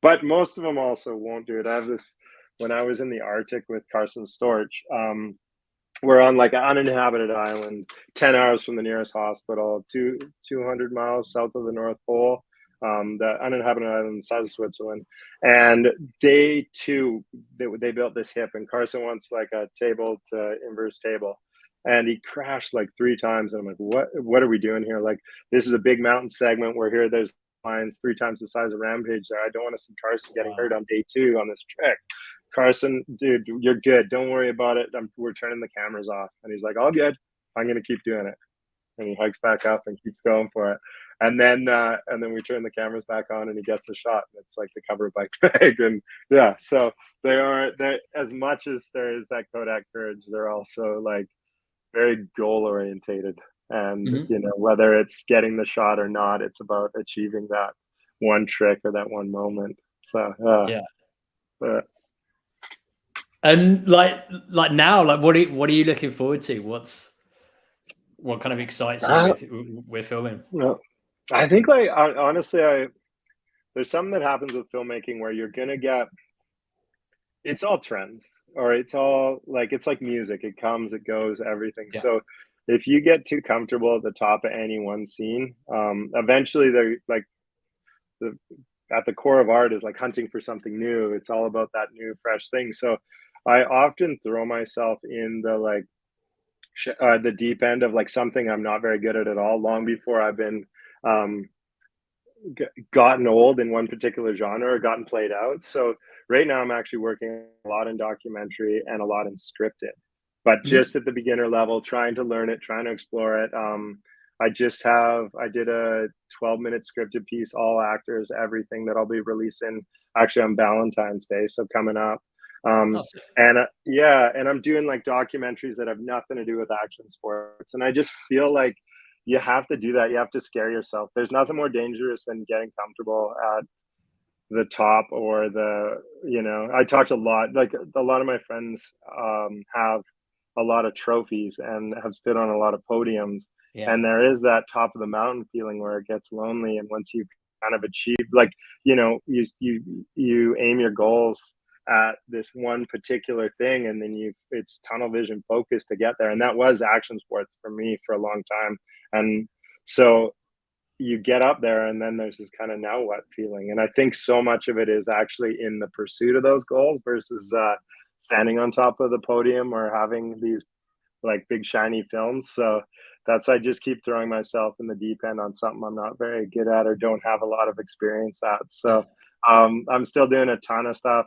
Speaker 2: But most of them also won't do it. I have this, when I was in the Arctic with Carson Storch, we're on like an uninhabited island, 10 hours from the nearest hospital, 200 miles south of the North Pole, the uninhabited island the size of Switzerland. And day 2, they built this hip, and Carson wants like a table to inverse table. And he crashed like 3 times. And I'm like, what are we doing here? Like, this is a big mountain segment. We're here. There's lines 3 times the size of Rampage there. I don't want to see Carson getting hurt on day 2 on this trick. Carson, dude, you're good. Don't worry about it. We're turning the cameras off. And he's like, all good. I'm going to keep doing it. And he hikes back up and keeps going for it. And then we turn the cameras back on, and he gets a shot. And it's like the cover bike bag. And yeah, so they as much as there is that Kodak courage, they're also like very goal orientated. And you know, whether it's getting the shot or not, it's about achieving that one trick or that one moment. So
Speaker 1: and like now, like what are you looking forward to? What kind of excites you with filming?
Speaker 2: Well, I think like honestly, there's something that happens with filmmaking where you're gonna get, it's all trends, or it's all like, it's like music. It comes, it goes, everything.
Speaker 1: Yeah.
Speaker 2: So if you get too comfortable at the top of any one scene, eventually they're like, at the core of art is like hunting for something new. It's all about that new, fresh thing. So I often throw myself in the like the deep end of like something I'm not very good at all, long before I've been gotten old in one particular genre or gotten played out. So right now I'm actually working a lot in documentary and a lot in scripted, but just at the beginner level, trying to learn it, trying to explore it. I did a 12-minute scripted piece, all actors, everything, that I'll be releasing actually on Valentine's Day. So coming up. And I'm doing like documentaries that have nothing to do with action sports. And I just feel like you have to do that. You have to scare yourself. There's nothing more dangerous than getting comfortable at the top, or I talked a lot, like a lot of my friends have a lot of trophies and have stood on a lot of podiums. And there is that top of the mountain feeling where it gets lonely. And once you kind of achieve, like, you aim your goals at this one particular thing, and then it's tunnel vision focus to get there. And that was action sports for me for a long time. And so you get up there, and then there's this kind of now what feeling. And I think so much of it is actually in the pursuit of those goals versus standing on top of the podium or having these like big shiny films. So I just keep throwing myself in the deep end on something I'm not very good at or don't have a lot of experience at. So I'm still doing a ton of stuff.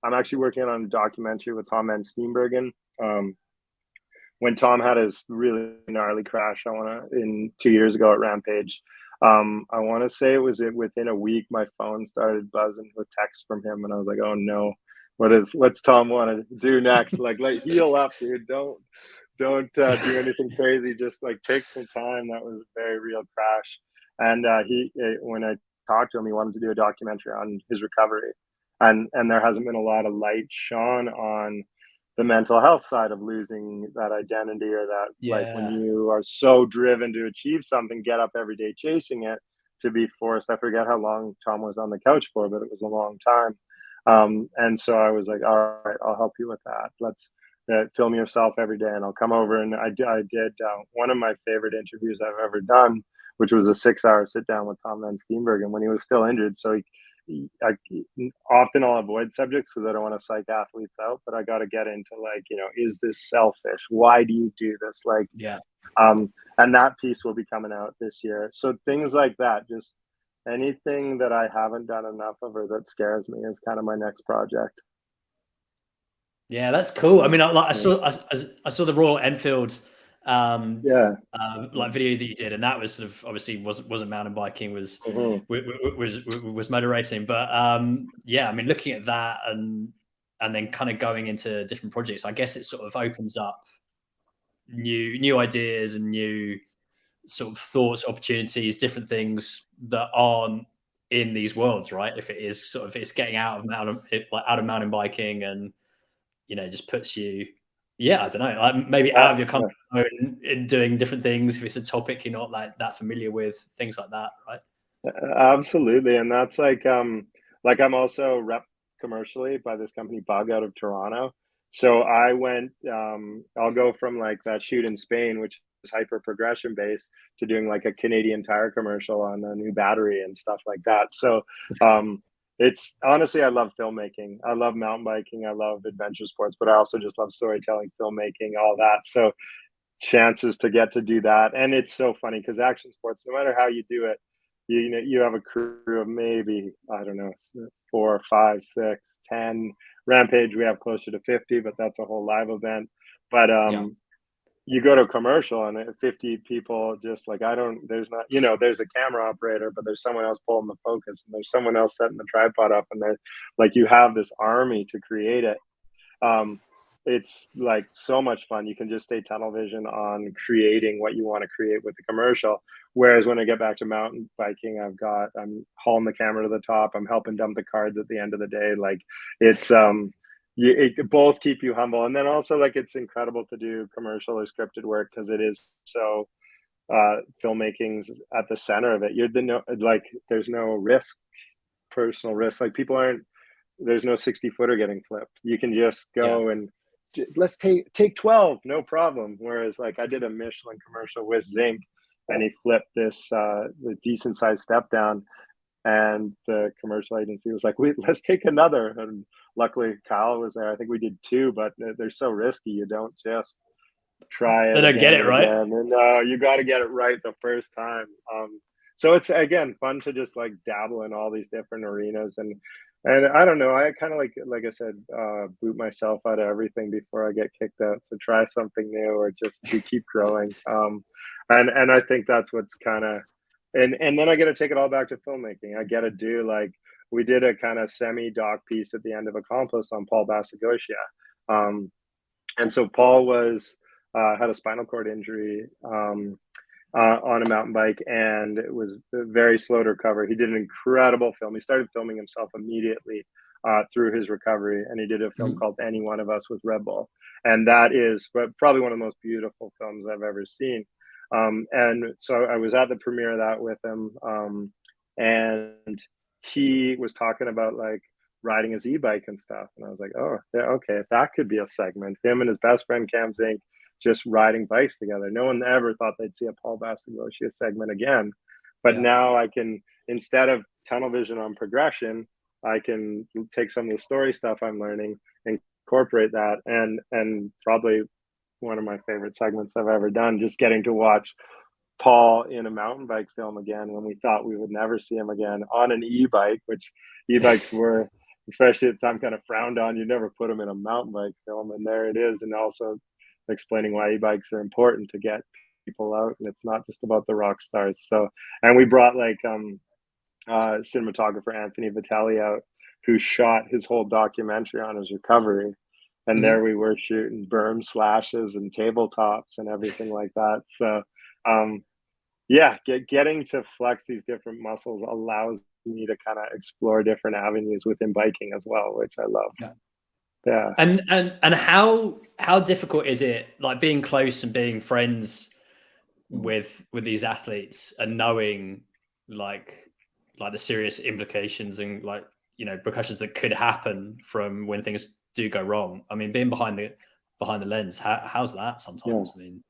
Speaker 2: I'm actually working on a documentary with Tom Van Steenbergen. When Tom had his really gnarly crash, 2 years ago at Rampage, I want to say it was within a week, my phone started buzzing with texts from him, and I was like, oh no, what's Tom want to do next? Like heal up, dude. Don't do anything crazy. Just like take some time. That was a very real crash. And when I talked to him, he wanted to do a documentary on his recovery. And there hasn't been a lot of light shone on the mental health side of losing that identity, or that like when you are so driven to achieve something, get up every day chasing it, to be forced. I forget how long Tom was on the couch for, but it was a long time. And so I was like, all right, I'll help you with that. Let's film yourself every day, and I'll come over. And I did one of my favorite interviews I've ever done, which was a 6-hour sit down with Tom Van Steenbergen when he was still injured. So often I'll avoid subjects because I don't want to psych athletes out, but I got to get into like, is this selfish? Why do you do this? And that piece will be coming out this year. So things like that, just anything that I haven't done enough of or that scares me is kind of my next project.
Speaker 1: Yeah, that's cool. I mean, I
Speaker 2: Yeah.
Speaker 1: saw the Royal Enfield
Speaker 2: Yeah.
Speaker 1: like video that you did, and that was sort of obviously wasn't mountain biking,
Speaker 2: Mhm.
Speaker 1: was motor racing. But yeah, I mean, looking at that and then kind of going into different projects, I guess it sort of opens up new ideas and new sort of thoughts, opportunities, different things that aren't in these worlds, right? If it is sort of it's getting out of mountain biking and just puts you, yeah, I don't know, like maybe out of your comfort zone in doing different things if it's a topic you're not like that familiar with, things like that, right?
Speaker 2: Absolutely, and that's like I'm also rep commercially by this company Bug out of Toronto. So I went I'll go from like that shoot in Spain, which is hyper progression based, to doing like a Canadian Tire commercial on a new battery and stuff like that. So it's honestly, I love filmmaking. I love mountain biking. I love adventure sports, but I also just love storytelling, filmmaking, all that. So chances to get to do that. And it's so funny because action sports, no matter how you do it, you know, you have a crew of maybe, I don't know, 4, 5, 6, 10. Rampage, we have closer to 50, but that's a whole live event. But
Speaker 1: Yeah.
Speaker 2: you go to a commercial and 50 people just like, there's not, there's a camera operator, but there's someone else pulling the focus and there's someone else setting the tripod up, and they're like, you have this army to create it. um, it's like so much fun. You can just stay tunnel vision on creating what you want to create with the commercial. Whereas when I get back to mountain biking, I'm hauling the camera to the top. I'm helping dump the cards at the end of the day. Like it's it both keep you humble, and then also like it's incredible to do commercial or scripted work because it is so filmmaking's at the center of it. You're the no like there's no risk, personal risk. Like people aren't there's no 60 footer getting flipped. You can just
Speaker 1: Yeah.
Speaker 2: go and let's take 12, no problem. Whereas like I did a Michelin commercial with Zinc, and he flipped this the decent sized step down, and the commercial agency was like, wait, let's take another. And luckily Kyle was there. I think we did 2, but they're so risky. You don't just try
Speaker 1: They
Speaker 2: it
Speaker 1: don't get
Speaker 2: again
Speaker 1: it
Speaker 2: and
Speaker 1: right.
Speaker 2: again, and you got to get it right the first time. So it's again fun to just like dabble in all these different arenas, and I don't know, I kind of like I said, boot myself out of everything before I get kicked out. So try something new or just to keep growing. And I think that's what's kind of, and then I get to take it all back to filmmaking. I get to do like we did a kind of semi doc piece at the end of Accomplice on Paul Basagosia. And so Paul was had a spinal cord injury on a mountain bike, and it was very slow to recover. He did an incredible film. He started filming himself immediately through his recovery, and he did a film called Any One of Us with Red Bull, and that is probably one of the most beautiful films I've ever seen. And so I was at the premiere of that with him, and he was talking about like riding his e-bike and stuff, and I was like, oh yeah, okay, that could be a segment, him and his best friend Cam Zink just riding bikes together. No one ever thought they'd see a Paul Basagosia segment again, but
Speaker 1: Yeah.
Speaker 2: now I can, instead of tunnel vision on progression, I can take some of the story stuff I'm learning and incorporate that, and probably one of my favorite segments I've ever done, just getting to watch Paul in a mountain bike film again when we thought we would never see him again on an e-bike, which e-bikes were, especially at the time, kind of frowned on. You never put them in a mountain bike film, and there it is. And also explaining why e-bikes are important to get people out, and it's not just about the rock stars. So, and we brought like cinematographer Anthony Vitale out, who shot his whole documentary on his recovery. And there we were shooting berm slashes and tabletops and everything like that. So yeah, getting to flex these different muscles allows me to kind of explore different avenues within biking as well, which I love.
Speaker 1: Yeah.
Speaker 2: Yeah.
Speaker 1: And how difficult is it, like being close and being friends with these athletes and knowing like the serious implications and like repercussions that could happen from when things do go wrong? I mean, being behind the lens, how's that
Speaker 2: Yeah.
Speaker 1: sometimes? I mean,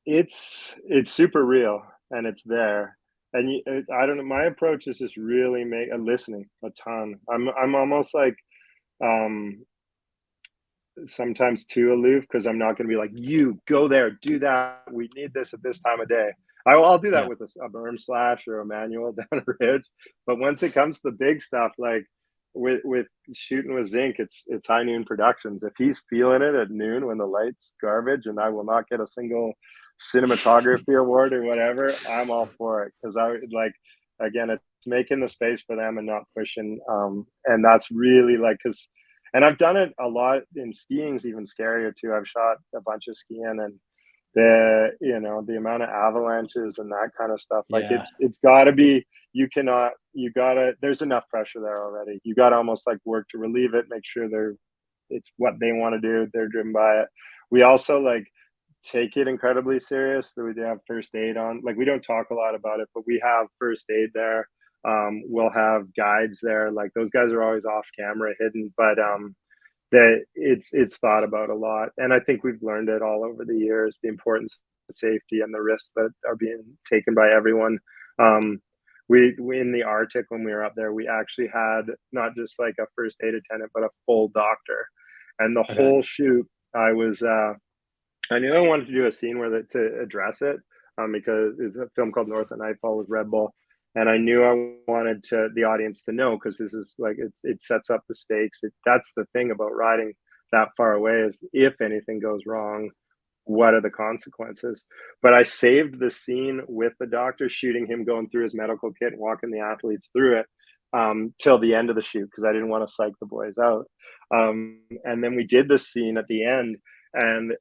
Speaker 2: It's super real, and it's there. And I don't know, my approach is just really listening a ton. I'm almost like um sometimes too aloof, because I'm not going to be like, you go there, do that, we need this at this time of day. I'll do that
Speaker 1: Yeah.
Speaker 2: with a berm slash or a manual down a ridge. But once it comes to the big stuff, like with shooting with Zinc, it's High Noon Productions. If he's feeling it at noon when the light's garbage and I will not get a single cinematography award or whatever, I'm all for it, because I like, again, it's making the space for them and not pushing. And that's really like, because, and I've done it a lot in skiing's even scarier too. I've shot a bunch of skiing, and the amount of avalanches and that kind of stuff, like
Speaker 1: Yeah.
Speaker 2: it's got to be, you gotta, there's enough pressure there already. You got to almost like work to relieve it, make sure it's what they want to do, they're driven by it. We also like take it incredibly serious. So we do have first aid on, like, we don't talk a lot about it, but we have first aid there. We'll have guides there, like those guys are always off camera hidden, but that it's thought about a lot. And I think we've learned it all over the years, the importance of safety and the risks that are being taken by everyone. We in the Arctic, when we were up there, we actually had not just like a first aid attendant, but a full doctor. And the
Speaker 1: Okay.
Speaker 2: whole shoot, I knew I wanted to do a scene to address it, because it's a film called North of Nightfall with Red Bull. And I knew I wanted the audience to know, because this is like, it sets up the stakes. That's the thing about riding that far away, is if anything goes wrong, what are the consequences? But I saved the scene with the doctor, shooting him going through his medical kit and walking the athletes through it, till the end of the shoot, because I didn't want to psych the boys out. And then we did the scene at the end, and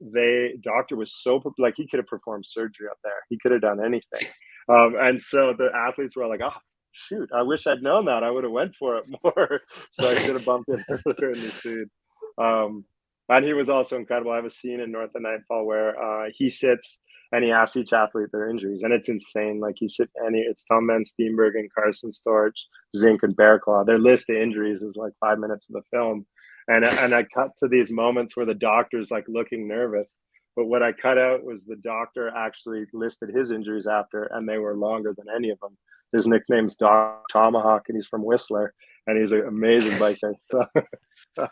Speaker 2: doctor was so, like, he could have performed surgery up there. He could have done anything. And so the athletes were like, oh, shoot, I wish I'd known that. I would have went for it more. So I should have bumped it earlier in the shoot. And he was also incredible. I have a scene in North of Nightfall where he sits and he asks each athlete their injuries, and it's insane. Like, it's Tom Van Steenbergen, Carson Storch, Zink, and Bearclaw. Their list of injuries is like 5 minutes of the film. And I cut to these moments where the doctor's like looking nervous, but what I cut out was the doctor actually listed his injuries after, and they were longer than any of them. His nickname's Doc Tomahawk, and he's from Whistler, and he's an amazing biker. So,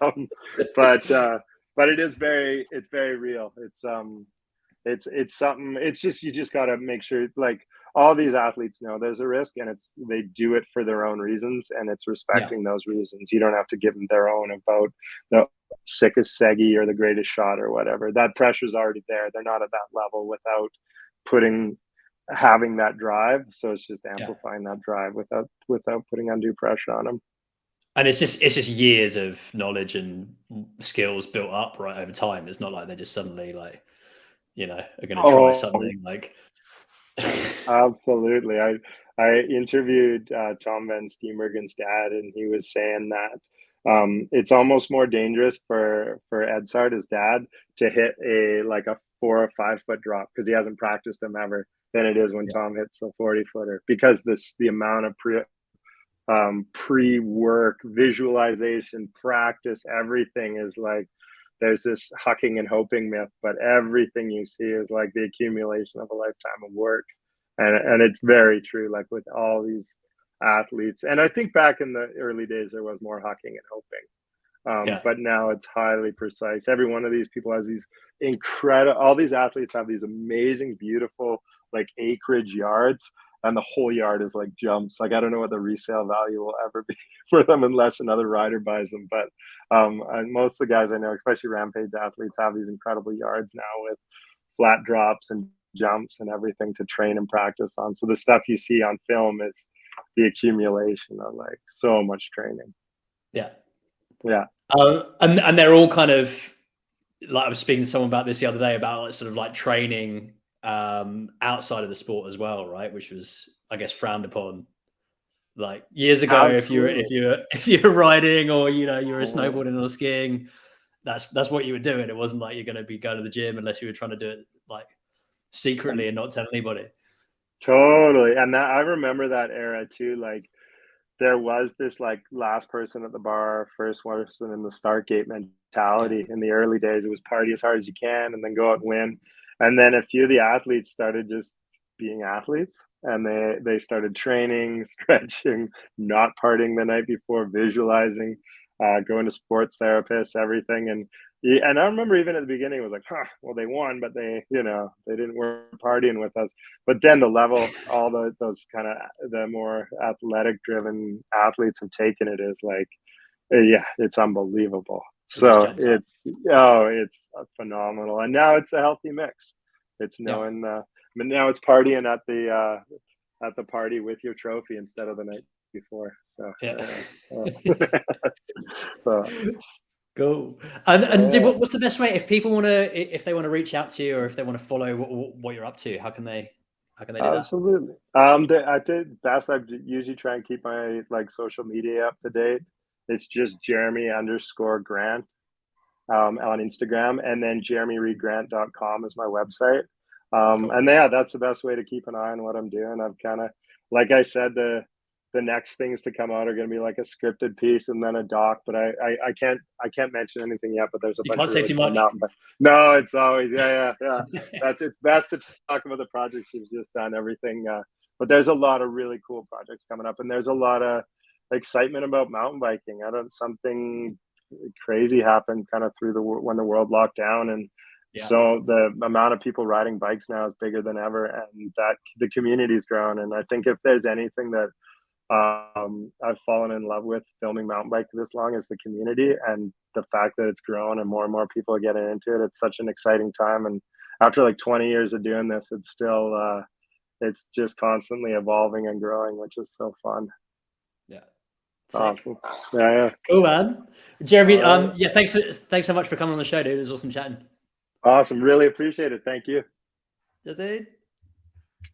Speaker 2: um, but it's very real. It's something. It's just, you just got to make sure, like, all these athletes know there's a risk, and they do it for their own reasons, and it's
Speaker 1: Yeah.
Speaker 2: respecting those reasons. You don't have to give them their own about the sickest seggy or the greatest shot or whatever. That pressure's already there. They're not at that level without having that drive. So it's just
Speaker 1: Yeah.
Speaker 2: amplifying that drive without putting undue pressure on them.
Speaker 1: And it's just years of knowledge and skills built up right over time. It's not like they're just suddenly like, are going to try
Speaker 2: Oh,
Speaker 1: something like.
Speaker 2: absolutely. I interviewed Tom Van Steenbergen's dad, and he was saying that it's almost more dangerous for Edsard, his dad, to hit a 4 or 5 foot drop, because he hasn't practiced them ever, than it is when
Speaker 1: Yeah.
Speaker 2: Tom hits the 40 footer, because the amount of pre-work, visualization, practice, everything is like, there's this hucking and hoping myth, but everything you see is like the accumulation of a lifetime of work. And it's very true, like with all these athletes. And I think back in the early days, there was more hucking and hoping.
Speaker 1: Yeah.
Speaker 2: But now it's highly precise. Every one of these people has these incredible, all these athletes have these amazing, beautiful, like, acreage yards, and the whole yard is like jumps. Like, I don't know what the resale value will ever be for them unless another rider buys them. But and most of the guys I know, especially Rampage athletes, have these incredible yards now with flat drops and jumps and everything to train and practice on. So the stuff you see on film is the accumulation of like so much training.
Speaker 1: Yeah.
Speaker 2: Yeah.
Speaker 1: And they're all kind of, like, I was speaking to someone about this the other day, about like sort of like training outside of the sport as well, right? Which was, I guess, frowned upon like years ago.
Speaker 2: Absolutely.
Speaker 1: If you're riding, or you were snowboarding or skiing, that's what you were doing. It wasn't like you're going to be going to the gym unless you were trying to do it like secretly and not tell anybody.
Speaker 2: Totally. And that, I remember that era too. Like, there was this like last person at the bar, first person in the start gate
Speaker 1: Yeah.
Speaker 2: mentality in the early days. It was party as hard as you can and then go out and win. And then a few of the athletes started just being athletes, and they started training, stretching, not partying the night before, visualizing. going to sports therapists, everything. And I remember even at the beginning, it was like, well, they won, but they, you know, they didn't work partying with us. But then the level, all those kind of the more athletic driven athletes have taken it is like, yeah, it's unbelievable.
Speaker 1: It just
Speaker 2: So
Speaker 1: jumps up.
Speaker 2: it's phenomenal. And now it's a healthy mix. It's knowing, I mean, now it's partying at the party with your trophy instead of the night before. So so,
Speaker 1: cool. And what's the best way if people want to, if they want to reach out to you, or if they want to follow what you're up to? How can they do that?
Speaker 2: absolutely. I think best I usually try and keep my like social media up to date. It's just Jeremy_Grant on Instagram, and then jeremyreedgrant.com is my website.
Speaker 1: Cool.
Speaker 2: And yeah, that's the best way to keep an eye on what I'm doing. I've kind of, like I said, the next things to come out are going to be like a scripted piece and then a doc, but I can't mention anything yet, but there's a
Speaker 1: You
Speaker 2: bunch
Speaker 1: can't
Speaker 2: of
Speaker 1: say
Speaker 2: really
Speaker 1: too
Speaker 2: cool
Speaker 1: much.
Speaker 2: mountain bike. No, it's always, yeah. It's best to talk about the projects you've just done, everything. But there's a lot of really cool projects coming up, and there's a lot of excitement about mountain biking. Something crazy happened kind of through when the world locked down, and so the amount of people riding bikes now is bigger than ever, and that the community's grown. And I think if there's anything that I've fallen in love with filming mountain bike this long is the community, and the fact that it's grown and more people are getting into it. It's such an exciting time, and after like 20 years of doing this, it's still it's just constantly evolving and growing, which is so fun. Awesome. Yeah.
Speaker 1: Cool, man. Jeremy, thanks so much for coming on the show, dude. It was awesome chatting.
Speaker 2: Awesome. Really appreciate it. Thank you.
Speaker 1: Just it.